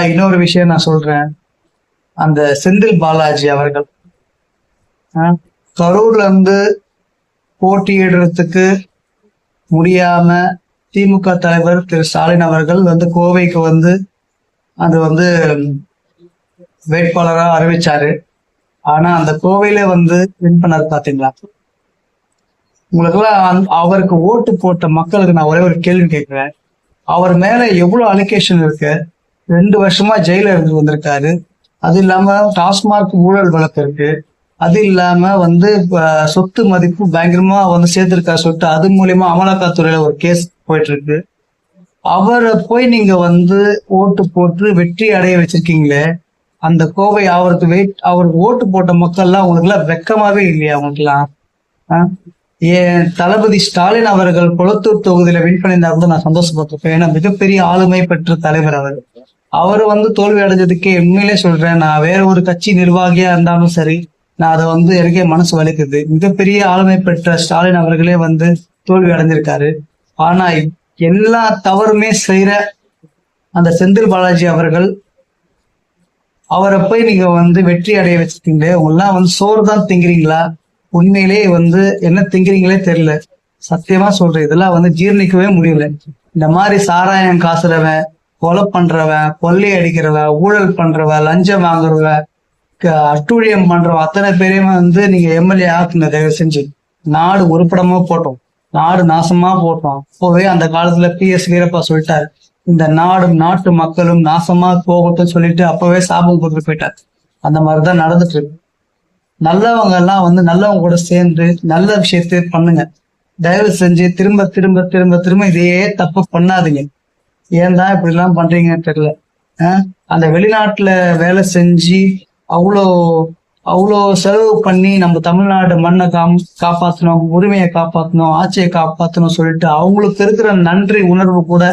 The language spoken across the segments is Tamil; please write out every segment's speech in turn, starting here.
இன்னொரு விஷயம் நான் சொல்றேன். அந்த செந்தில் பாலாஜி அவர்கள் கரூர்ல இருந்து போட்டியிடுறதுக்கு முடியாம திமுக தலைவர் திரு ஸ்டாலின் அவர்கள் கோவைக்கு அது வேட்பாளரா அறிவிச்சாரு. ஆனா அந்த கோவையில வின் பண்ணாரு பாத்தீங்களா? உங்களுக்கெல்லாம் அவருக்கு ஓட்டு போட்ட மக்களுக்கு நான் ஒரே ஒரு கேள்வி கேட்கிறேன். அவர் மேல எவ்வளவு அலிகேஷன் இருக்கு? 2 வருஷமா ஜெயில இருந்து வந்திருக்காரு. அது இல்லாம டாஸ்மார்க் ஊழல் வழக்கு இருக்கு. அது இல்லாம சொத்து மதிப்பு பயங்கரமா சேர்த்திருக்காரு சொத்து. அது மூலியமா அமலாக்கத்துறையில ஒரு கேஸ் போயிட்டு இருக்கு. அவரை போய் நீங்க ஓட்டு போட்டு வெற்றி அடைய வச்சிருக்கீங்களே, அந்த கோவை அவருக்கு ஓட்டு போட்ட மக்கள்லாம் உங்களுக்கு எல்லாம் வெக்கமாவே இல்லையா? அவங்களுக்குலாம் ஏன் தளபதி ஸ்டாலின் அவர்கள் கொளத்தூர் தொகுதியில வின் பண்ணியிருந்தா நான் சந்தோஷப்பட்டிருப்பேன். ஏன்னா மிகப்பெரிய ஆளுமை பெற்ற தலைவர் அவர் தோல்வி அடைஞ்சதுக்கே உண்மையிலே சொல்றேன். நான் வேற ஒரு கட்சி நிர்வாகியா இருந்தாலும் சரி, நான் அதை எனக்கே மனசு வலிக்குது. மிகப்பெரிய ஆளுமை பெற்ற ஸ்டாலின் அவர்களே தோல்வி அடைஞ்சிருக்காரு. ஆனா எல்லா தவறுமே செய்யற அந்த செந்தில் பாலாஜி அவர்கள் அவரை போய் நீங்க வெற்றி அடைய வச்சிருக்கீங்களே, உங்கெல்லாம் சோறு தான் திங்கிறீங்களா? உண்மையிலே என்ன திங்கிறீங்களே தெரியல. சத்தியமா சொல்றேன், இதெல்லாம் ஜீர்ணிக்கவே முடியல. இந்த மாதிரி சாராயம் காசுறவன், கொலை பண்றவன், கொள்ளை அடிக்கிறவன், ஊழல் பண்றவன், லஞ்சம் வாங்குறவன், அட்டூழியம் பண்றவன் அத்தனை பேரையும் நீங்க எம்எல்ஏ ஆக்குங்க தயவு செஞ்சு. நாடு உருப்படமா போட்டோம், நாடு நாசமா போட்டோம். அப்போவே அந்த காலத்துல PS வீரப்பா சொல்லிட்டாரு, இந்த நாடும் நாட்டு மக்களும் நாசமா போகட்டும் சொல்லிட்டு அப்பவே சாபம் கொடுத்து போயிட்டார். அந்த மாதிரிதான் நடந்துட்டு இருக்கு. நல்லவங்க எல்லாம் நல்லவங்க கூட சேர்ந்து நல்ல விஷயத்த பண்ணுங்க. தயவு செஞ்சு திரும்ப திரும்ப திரும்ப திரும்ப இதே தப்பு பண்ணாதீங்க. ஏன் தான் இப்படி எல்லாம் பண்றீங்கன்னு தெரியல. அந்த வெளிநாட்டுல வேலை செஞ்சு அவ்வளோ செலவு பண்ணி நம்ம தமிழ்நாடு மண்ணை காப்பாற்றணும், உரிமையை காப்பாற்றணும், ஆட்சியை காப்பாற்றணும் சொல்லிட்டு அவங்களுக்கு இருக்கிற நன்றி உணர்வு கூட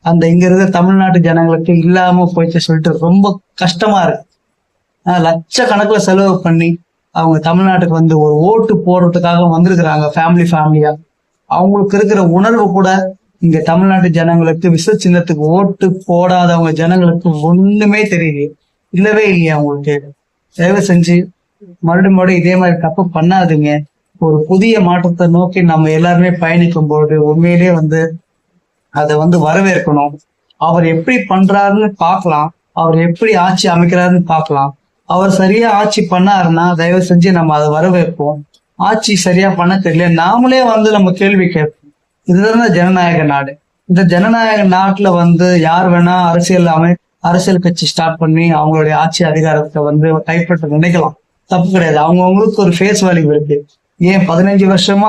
இங்க இருக்கிற தமிழ்நாட்டு ஜனங்களுக்கு இல்லாம போயிட்டு சொல்லிட்டு ரொம்ப கஷ்டமா இருக்கு. லட்சக்கணக்குல செலவு பண்ணி அவங்க தமிழ்நாட்டுக்கு ஒரு ஓட்டு போடுறதுக்காக வந்திருக்கிறாங்க ஃபேமிலியா. அவங்களுக்கு இருக்கிற உணர்வு கூட இங்க தமிழ்நாட்டு ஜனங்களுக்கு விச சின்னத்துக்கு ஓட்டு போடாதவங்க ஜனங்களுக்கு ஒண்ணுமே தெரியல, இல்லவே இல்லையா அவங்களுக்கு? தயவு செஞ்சு மறுபடியும் இதே மாதிரி தப்பு பண்ணாதீங்க. ஒரு புதிய மாற்றத்தை நோக்கி நம்ம எல்லாருமே பயணிக்கும் போது உண்மையிலே அதை வரவேற்கணும். அவர் எப்படி பண்றாருன்னு பார்க்கலாம், அவர் எப்படி ஆட்சி அமைக்கிறாருன்னு பார்க்கலாம். அவர் சரியா ஆட்சி பண்ணாருன்னா தயவு செஞ்சு நம்ம அதை வரவேற்போம். ஆட்சி சரியா பண்ண தெரியல, நாமளே நம்ம கேள்வி கேட்போம். இதுதான் ஜனநாயக நாடு. இந்த ஜனநாயக நாட்டுல யார் வேணா அரசியல் கட்சி ஸ்டார்ட் பண்ணி அவங்களுடைய ஆட்சி அதிகாரத்தை கைப்பற்ற நினைக்கலாம், தப்பு கிடையாது. அவங்கவுங்களுக்கு ஒரு ஃபேஸ் வேல்யூ இருக்கு. ஏன் 15 வருஷமா